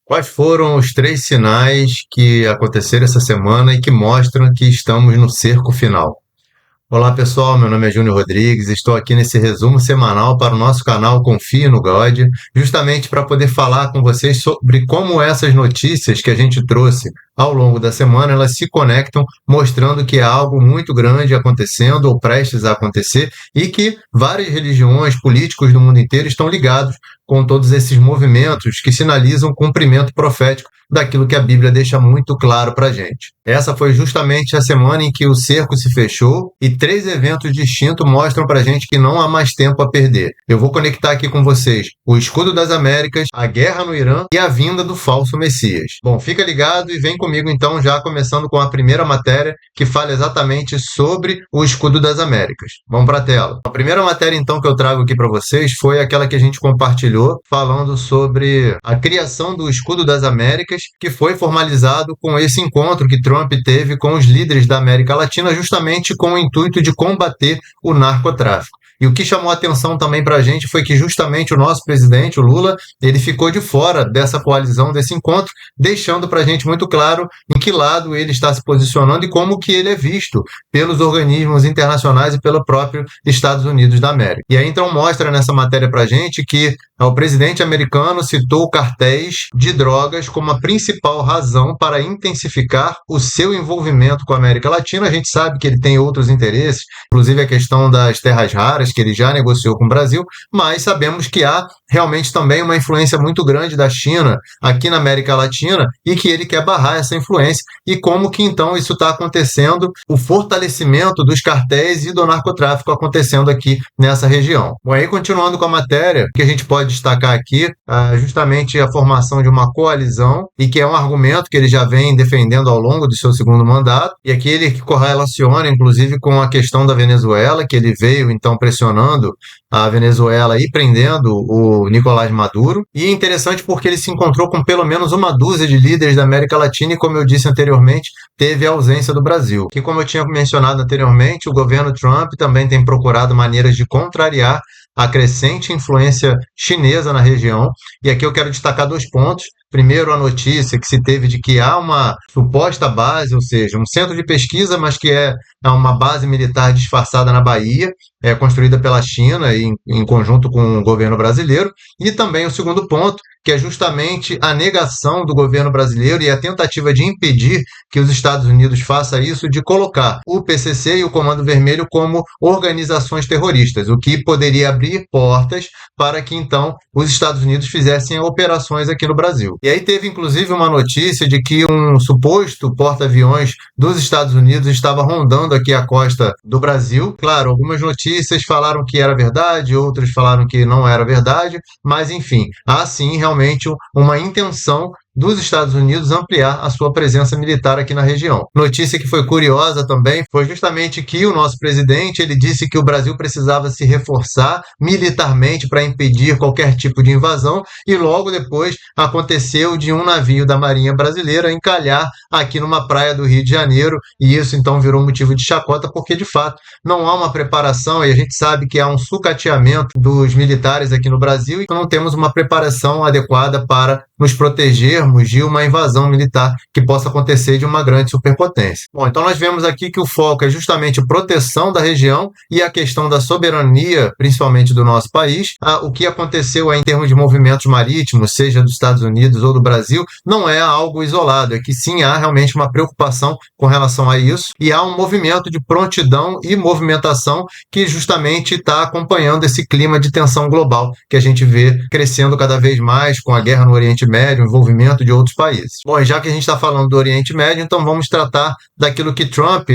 Quais foram os 3 sinais que aconteceram essa semana e que mostram que estamos no cerco final? Olá pessoal, meu nome é Júnior Rodrigues, estou aqui nesse resumo semanal para o nosso canal Confie no God, justamente para poder falar com vocês sobre como essas notícias que a gente trouxe ao longo da semana, elas se conectam, mostrando que há algo muito grande acontecendo ou prestes a acontecer e que várias religiões, políticos do mundo inteiro estão ligados com todos esses movimentos que sinalizam o cumprimento profético daquilo que a Bíblia deixa muito claro para a gente. Essa foi justamente a semana em que o cerco se fechou e 3 eventos distintos mostram para a gente que não há mais tempo a perder. Eu vou conectar aqui com vocês o escudo das Américas, a guerra no Irã e a vinda do falso Messias. Bom, fica ligado e vem comigo então, já começando com a primeira matéria que fala exatamente sobre o escudo das Américas. Vamos para a tela. A primeira matéria então que eu trago aqui para vocês foi aquela que a gente compartilhou falando sobre a criação do escudo das Américas, que foi formalizado com esse encontro que Trump teve com os líderes da América Latina, justamente com o intuito de combater o narcotráfico. E o que chamou a atenção também para a gente foi que justamente o nosso presidente, o Lula, ele ficou de fora dessa coalizão, desse encontro, deixando para a gente muito claro em que lado ele está se posicionando e como que ele é visto pelos organismos internacionais e pelo próprio Estados Unidos da América. E aí então mostra nessa matéria para a gente que o presidente americano citou cartéis de drogas como a principal razão para intensificar o seu envolvimento com a América Latina. A gente sabe que ele tem outros interesses, inclusive a questão das terras raras, que ele já negociou com o Brasil, mas sabemos que há realmente também uma influência muito grande da China aqui na América Latina e que ele quer barrar essa influência e como que então isso está acontecendo, o fortalecimento dos cartéis e do narcotráfico acontecendo aqui nessa região. Bom, aí continuando com a matéria, que a gente pode destacar aqui justamente a formação de uma coalizão e que é um argumento que ele já vem defendendo ao longo do seu segundo mandato e aqui ele correlaciona inclusive com a questão da Venezuela, que ele veio então pressionando a Venezuela e prendendo o Nicolás Maduro. E é interessante porque ele se encontrou com pelo menos uma dúzia de líderes da América Latina e, como eu disse anteriormente, teve a ausência do Brasil. Que, como eu tinha mencionado anteriormente, o governo Trump também tem procurado maneiras de contrariar a crescente influência chinesa na região. E aqui eu quero destacar 2 pontos. Primeiro, a notícia que se teve de que há uma suposta base, ou seja, um centro de pesquisa, mas que é uma base militar disfarçada na Bahia, construída pela China em conjunto com o governo brasileiro. E também o segundo ponto, que é justamente a negação do governo brasileiro e a tentativa de impedir que os Estados Unidos façam isso, de colocar o PCC e o Comando Vermelho como organizações terroristas, o que poderia abrir portas para que então os Estados Unidos fizessem operações aqui no Brasil. E aí teve inclusive uma notícia de que um suposto porta-aviões dos Estados Unidos estava rondando aqui a costa do Brasil. Claro, algumas notícias falaram que era verdade, outras falaram que não era verdade, mas enfim, há sim realmente uma intenção dos Estados Unidos ampliar a sua presença militar aqui na região. Notícia que foi curiosa também foi justamente que o nosso presidente ele disse que o Brasil precisava se reforçar militarmente para impedir qualquer tipo de invasão e logo depois aconteceu de um navio da Marinha Brasileira encalhar aqui numa praia do Rio de Janeiro e isso então virou motivo de chacota porque de fato não há uma preparação e a gente sabe que há um sucateamento dos militares aqui no Brasil e não temos uma preparação adequada para nos protegermos de uma invasão militar que possa acontecer de uma grande superpotência. Bom, então nós vemos aqui que o foco é justamente a proteção da região e a questão da soberania, principalmente do nosso país. O que aconteceu aí em termos de movimentos marítimos, seja dos Estados Unidos ou do Brasil, não é algo isolado, é que sim há realmente uma preocupação com relação a isso e há um movimento de prontidão e movimentação que justamente está acompanhando esse clima de tensão global que a gente vê crescendo cada vez mais com a guerra no Oriente Médio, o envolvimento de outros países. Bom, e já que a gente está falando do Oriente Médio, então vamos tratar daquilo que Trump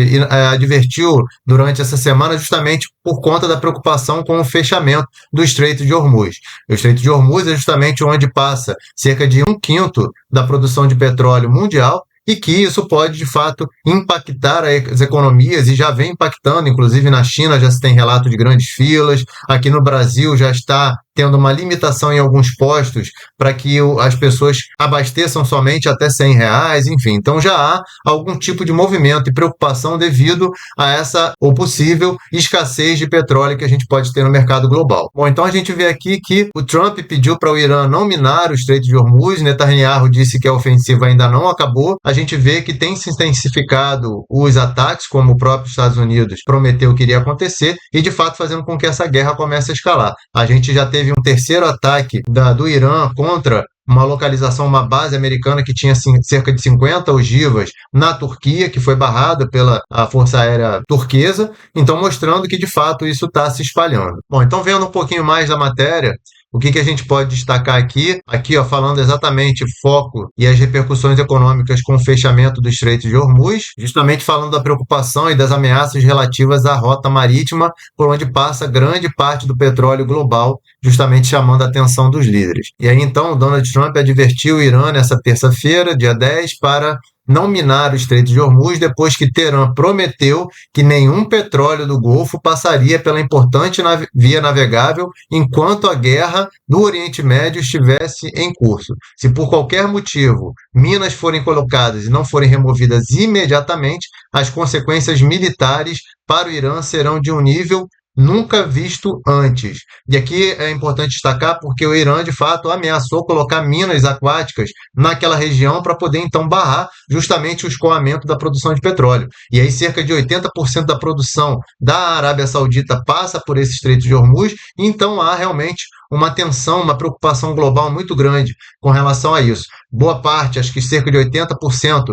advertiu durante essa semana, justamente por conta da preocupação com o fechamento do Estreito de Hormuz. O Estreito de Hormuz é justamente onde passa cerca de 1/5 da produção de petróleo mundial e que isso pode, de fato, impactar as economias e já vem impactando, inclusive na China já se tem relato de grandes filas, aqui no Brasil já está tendo uma limitação em alguns postos para que as pessoas abasteçam somente até R$100, enfim. Então já há algum tipo de movimento e preocupação devido a essa ou possível escassez de petróleo que a gente pode ter no mercado global. Bom, então a gente vê aqui que o Trump pediu para o Irã não minar o Estreito de Hormuz, Netanyahu disse que a ofensiva ainda não acabou. A gente vê que tem se intensificado os ataques, como o próprio Estados Unidos prometeu que iria acontecer, e de fato fazendo com que essa guerra comece a escalar. A gente já teve um terceiro ataque do Irã contra uma localização, uma base americana que tinha cerca de 50 ogivas na Turquia, que foi barrada pela Força Aérea Turquesa, então mostrando que de fato isso está se espalhando. Bom, então vendo um pouquinho mais da matéria, o que a gente pode destacar aqui, falando exatamente foco e as repercussões econômicas com o fechamento do Estreito de Hormuz, justamente falando da preocupação e das ameaças relativas à rota marítima, por onde passa grande parte do petróleo global, justamente chamando a atenção dos líderes. E aí então Donald Trump advertiu o Irã nessa terça-feira, dia 10, para não minar o Estreito de Hormuz, depois que Teherã prometeu que nenhum petróleo do Golfo passaria pela importante via navegável enquanto a guerra no Oriente Médio estivesse em curso. Se por qualquer motivo minas forem colocadas e não forem removidas imediatamente, as consequências militares para o Irã serão de um nível nunca visto antes. E aqui é importante destacar porque o Irã, de fato, ameaçou colocar minas aquáticas naquela região para poder, então, barrar justamente o escoamento da produção de petróleo. E aí cerca de 80% da produção da Arábia Saudita passa por esse Estreito de Hormuz, e então há realmente uma tensão, uma preocupação global muito grande com relação a isso. Boa parte, acho que cerca de 80%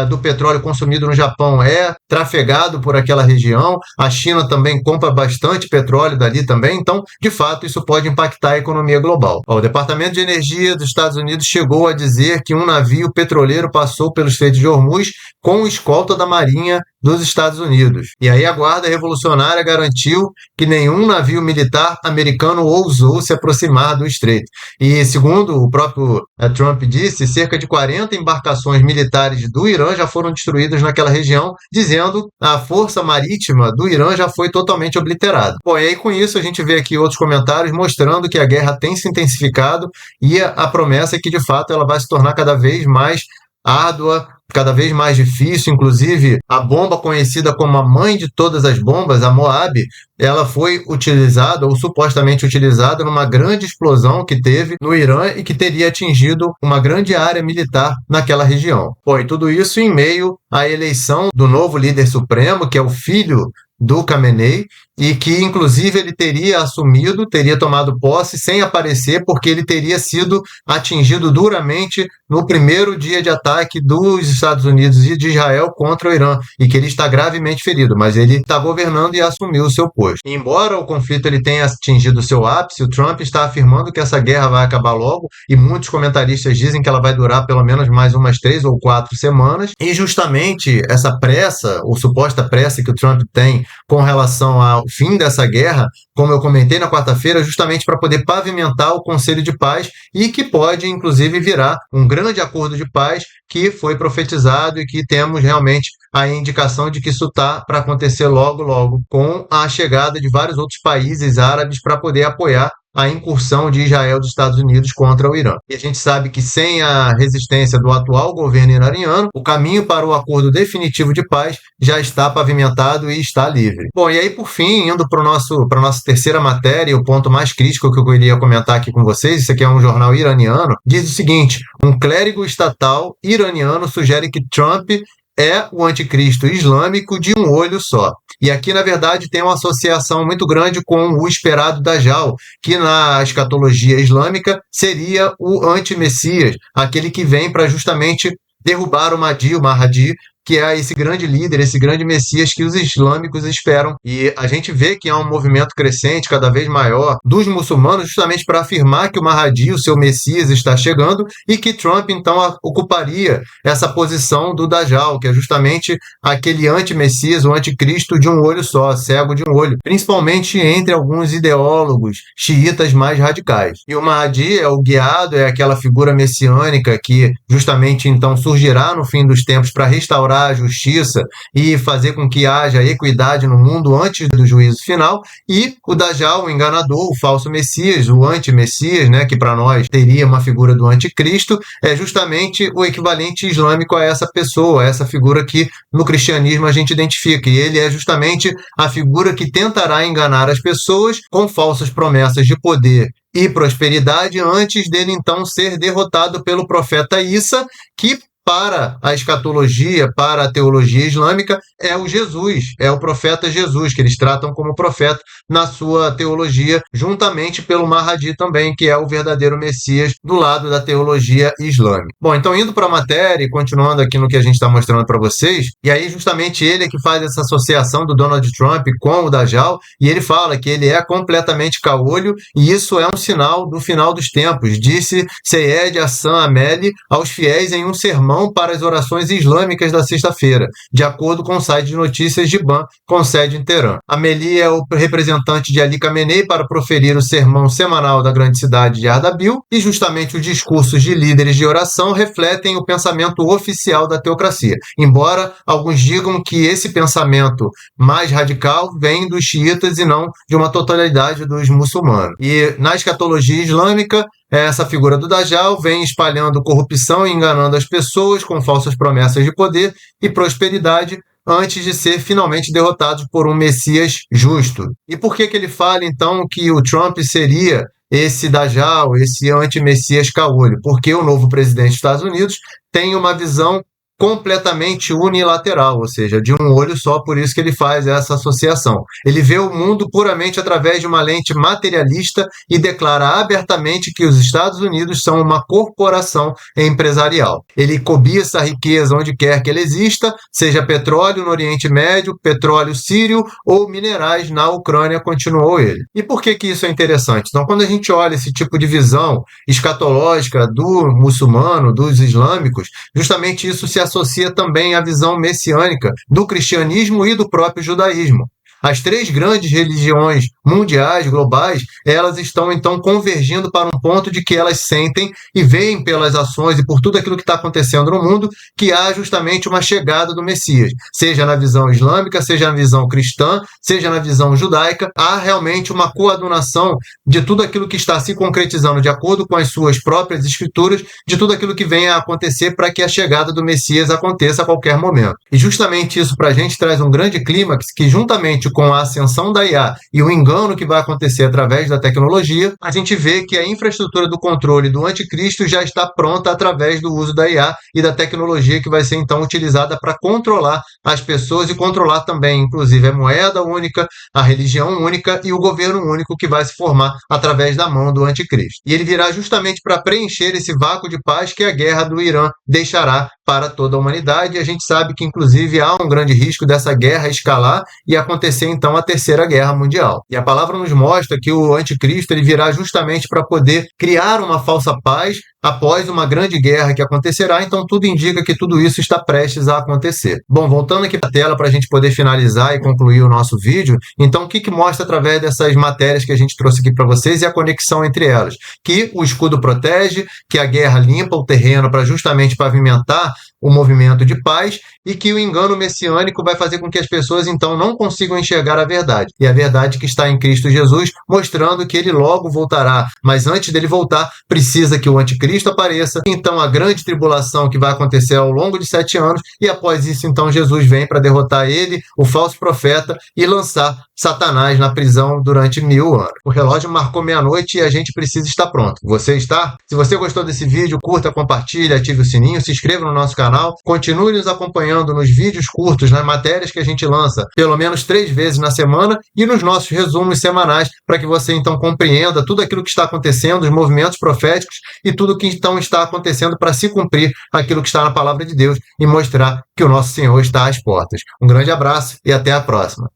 do petróleo consumido no Japão é trafegado por aquela região. A China também compra bastante petróleo dali também, então, de fato, isso pode impactar a economia global. O Departamento de Energia dos Estados Unidos chegou a dizer que um navio petroleiro passou pelo Estreito de Hormuz com escolta da Marinha dos Estados Unidos. E aí a Guarda Revolucionária garantiu que nenhum navio militar americano ousou se aproximar do estreito. E segundo o próprio Trump disse, cerca de 40 embarcações militares do Irã já foram destruídas naquela região, dizendo que a força marítima do Irã já foi totalmente obliterada. Bom, e aí com isso a gente vê aqui outros comentários mostrando que a guerra tem se intensificado e a promessa é que de fato ela vai se tornar cada vez mais árdua, cada vez mais difícil. Inclusive, a bomba conhecida como a mãe de todas as bombas, a Moab, ela foi utilizada, ou supostamente utilizada, numa grande explosão que teve no Irã e que teria atingido uma grande área militar naquela região. Bom, e tudo isso em meio à eleição do novo líder supremo, que é o filho do Khamenei, e que inclusive ele teria assumido, teria tomado posse sem aparecer, porque ele teria sido atingido duramente no primeiro dia de ataque dos Estados Unidos e de Israel contra o Irã, e que ele está gravemente ferido, mas ele está governando e assumiu o seu posto. E embora o conflito ele tenha atingido o seu ápice, o Trump está afirmando que essa guerra vai acabar logo, e muitos comentaristas dizem que ela vai durar pelo menos mais umas 3 ou 4 semanas, e justamente essa pressa, ou suposta pressa que o Trump tem com relação ao fim dessa guerra, como eu comentei na quarta-feira, justamente para poder pavimentar o Conselho de Paz e que pode, inclusive, virar um grande acordo de paz que foi profetizado e que temos realmente a indicação de que isso está para acontecer logo, logo, com a chegada de vários outros países árabes para poder apoiar a incursão de Israel dos Estados Unidos contra o Irã. E a gente sabe que sem a resistência do atual governo iraniano, o caminho para o acordo definitivo de paz já está pavimentado e está livre. Bom, e aí por fim, indo para a nossa terceira matéria, o ponto mais crítico que eu queria comentar aqui com vocês, isso aqui é um jornal iraniano, diz o seguinte: um clérigo estatal iraniano sugere que Trump é o anticristo islâmico de um olho só. E aqui, na verdade, tem uma associação muito grande com o esperado Dajjal, que na escatologia islâmica seria o anti-messias, aquele que vem para justamente derrubar o Mahdi, que é esse grande líder, esse grande messias que os islâmicos esperam. E a gente vê que há um movimento crescente, cada vez maior, dos muçulmanos, justamente para afirmar que o Mahdi, o seu messias, está chegando e que Trump, então, ocuparia essa posição do Dajjal, que é justamente aquele anti-messias, o anticristo de um olho só, cego de um olho, principalmente entre alguns ideólogos xiitas mais radicais. E o Mahdi é o guiado, é aquela figura messiânica que justamente, então, surgirá no fim dos tempos para restaurar restaurar a justiça e fazer com que haja equidade no mundo antes do juízo final, e o Dajjal, o enganador, o falso Messias, o anti-Messias, né, que para nós teria uma figura do anticristo, é justamente o equivalente islâmico a essa pessoa, a essa figura que no cristianismo a gente identifica, e ele é justamente a figura que tentará enganar as pessoas com falsas promessas de poder e prosperidade antes dele então ser derrotado pelo profeta Isa, que para a escatologia, para a teologia islâmica, é o Jesus, é o profeta Jesus, que eles tratam como profeta na sua teologia, juntamente pelo Mahdi também, que é o verdadeiro Messias do lado da teologia islâmica. Bom, então indo para a matéria e continuando aqui no que a gente está mostrando para vocês, e aí justamente ele é que faz essa associação do Donald Trump com o Dajjal, e ele fala que ele é completamente caolho, e isso é um sinal do final dos tempos, disse Seyed Hassan Ameli aos fiéis em um sermão para as orações islâmicas da sexta-feira, de acordo com o site de notícias de Ban, com sede em Teherã. Ameli é o representante de Ali Khamenei para proferir o sermão semanal da grande cidade de Ardabil, e justamente os discursos de líderes de oração refletem o pensamento oficial da teocracia, embora alguns digam que esse pensamento mais radical vem dos xiitas e não de uma totalidade dos muçulmanos. E na escatologia islâmica, essa figura do Dajjal vem espalhando corrupção e enganando as pessoas com falsas promessas de poder e prosperidade antes de ser finalmente derrotado por um Messias justo. E por que ele fala, então, que o Trump seria esse Dajjal, esse anti-Messias caolho? Porque o novo presidente dos Estados Unidos tem uma visão completamente unilateral, ou seja, de um olho só, por isso que ele faz essa associação. Ele vê o mundo puramente através de uma lente materialista e declara abertamente que os Estados Unidos são uma corporação empresarial. Ele cobiça a riqueza onde quer que ela exista, seja petróleo no Oriente Médio, petróleo sírio ou minerais na Ucrânia, continuou ele. E por que isso é interessante? Então, quando a gente olha esse tipo de visão escatológica do muçulmano, dos islâmicos, justamente isso se associa também à visão messiânica do cristianismo e do próprio judaísmo. As três grandes religiões mundiais, globais, elas estão então convergindo para um ponto de que elas sentem e veem pelas ações e por tudo aquilo que está acontecendo no mundo que há justamente uma chegada do Messias. Seja na visão islâmica, seja na visão cristã, seja na visão judaica, há realmente uma coadunação de tudo aquilo que está se concretizando de acordo com as suas próprias escrituras, de tudo aquilo que vem a acontecer para que a chegada do Messias aconteça a qualquer momento. E justamente isso para a gente traz um grande clímax que, juntamente com a ascensão da IA e o engano que vai acontecer através da tecnologia, a gente vê que a infraestrutura do controle do anticristo já está pronta através do uso da IA e da tecnologia que vai ser então utilizada para controlar as pessoas e controlar também, inclusive, a moeda única, a religião única e o governo único que vai se formar através da mão do anticristo. E ele virá justamente para preencher esse vácuo de paz que a guerra do Irã deixará para toda a humanidade, e a gente sabe que, inclusive, há um grande risco dessa guerra escalar e acontecer, então, a Terceira Guerra Mundial. E a palavra nos mostra que o anticristo ele virá justamente para poder criar uma falsa paz após uma grande guerra que acontecerá, então tudo indica que tudo isso está prestes a acontecer. Bom, voltando aqui para a tela para a gente poder finalizar e concluir o nosso vídeo, então o que mostra através dessas matérias que a gente trouxe aqui para vocês e a conexão entre elas? Que o escudo protege, que a guerra limpa o terreno para justamente pavimentar o movimento de paz e que o engano messiânico vai fazer com que as pessoas então não consigam enxergar a verdade. E a verdade que está em Cristo Jesus, mostrando que ele logo voltará, mas antes dele voltar, precisa que o anticristo apareça, então a grande tribulação que vai acontecer ao longo de 7 anos, e após isso então Jesus vem para derrotar ele, o falso profeta, e lançar Satanás na prisão durante 1000 anos. O relógio marcou meia-noite e a gente precisa estar pronto. Você está? Se você gostou desse vídeo, curta, compartilhe, ative o sininho, se inscreva no nosso canal, continue nos acompanhando nos vídeos curtos, nas matérias que a gente lança pelo menos 3 vezes na semana e nos nossos resumos semanais, para que você então compreenda tudo aquilo que está acontecendo, os movimentos proféticos e tudo que então está acontecendo para se cumprir aquilo que está na palavra de Deus e mostrar que o nosso Senhor está às portas. Um grande abraço e até a próxima.